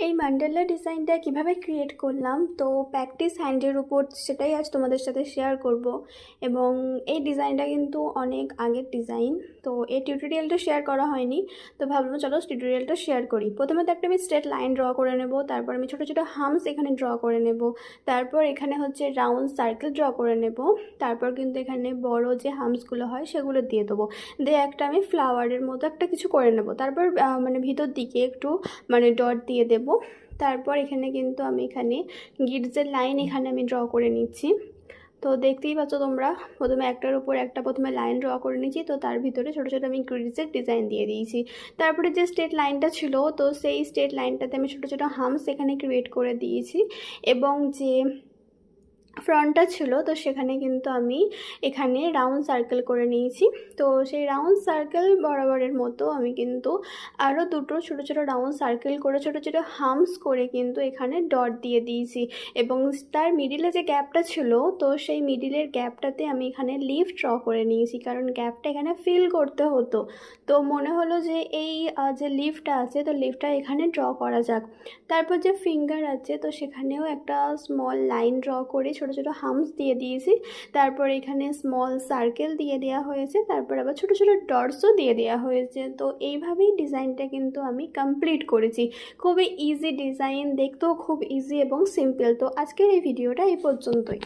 এই মান্ডালা ডিজাইনটা কিভাবে ক্রিয়েট করলাম, তো প্র্যাকটিস হ্যান্ডের উপর সেটাই আজ তোমাদের সাথে শেয়ার করব। এবং এই ডিজাইনটা কিন্তু অনেক আগের ডিজাইন, তো এই টিউটোরিয়ালটা শেয়ার করা হয়নি, তো ভাবলাম চলো টিউটোরিয়ালটা শেয়ার করি। প্রথমে তো একটা আমি স্ট্রেট লাইন ড্র করে নেব, তারপর আমি ছোটো ছোটো হামস এখানে ড্র করে নেব, তারপর এখানে হচ্ছে রাউন্ড সার্কেল ড্র করে নেব, তারপর কিন্তু এখানে বড় যে হামসগুলো হয় সেগুলো দিয়ে দেবো, দিয়ে একটা আমি ফ্লাওয়ারের মতো একটা কিছু করে নেব। তারপর মানে ভিতর দিকে একটু মানে ডট দিয়ে দেব। তারপর এখানে কিন্তু আমি এখানে গিটসের লাইন এখানে আমি ড্র করে নিচ্ছি। তো দেখতেই পাচ্ছ তোমরা, প্রথমে একটার উপর একটা প্রথমে লাইন ড্র করে নিচ্ছি, তো তার ভিতরে ছোটো ছোটো আমি গ্রিডসের ডিজাইন দিয়ে দিয়েছি। তারপরে যে স্ট্রেট লাইনটা ছিল, তো সেই স্ট্রেট লাইনটাতে আমি ছোটো ছোটো হামস এখানে ক্রিয়েট করে দিয়েছি। এবং যে ফ্রন্টটা ছিল, তো সেখানে কিন্তু আমি এখানে রাউন্ড সার্কেল করে নিয়েছি। তো সেই রাউন্ড সার্কেল বরাবরের মতো আমি কিন্তু আরও দুটো ছোটো ছোটো রাউন্ড সার্কেল করে ছোটো ছোটো হামস করে কিন্তু এখানে ডট দিয়ে দিয়েছি। এবং তার মিডিলে যে গ্যাপটা ছিল, তো সেই মিডিলের গ্যাপটাতে আমি এখানে লিফ ড্র করে নিয়েছি, কারণ গ্যাপটা এখানে ফিল করতে হতো। তো মনে হলো যে এই যে লিফটা আছে, তো লিফটা এখানে ড্র করা যাক। তারপর যে ফিঙ্গার আছে, তো সেখানেও একটা স্মল লাইন ড্র করে ছোটো ছোটো হামস দিয়ে দিয়েছি। তারপর এখানে স্মল সার্কেল দিয়ে দেওয়া হয়েছে, তারপর আবার ছোটো ছোটো ডটসও দিয়ে দেওয়া হয়েছে। তো এইভাবেই ডিজাইনটা কিন্তু আমি কমপ্লিট করেছি। খুবই ইজি ডিজাইন, দেখতেও খুব ইজি এবং সিম্পল। তো আজকের এই ভিডিওটা এই পর্যন্তই।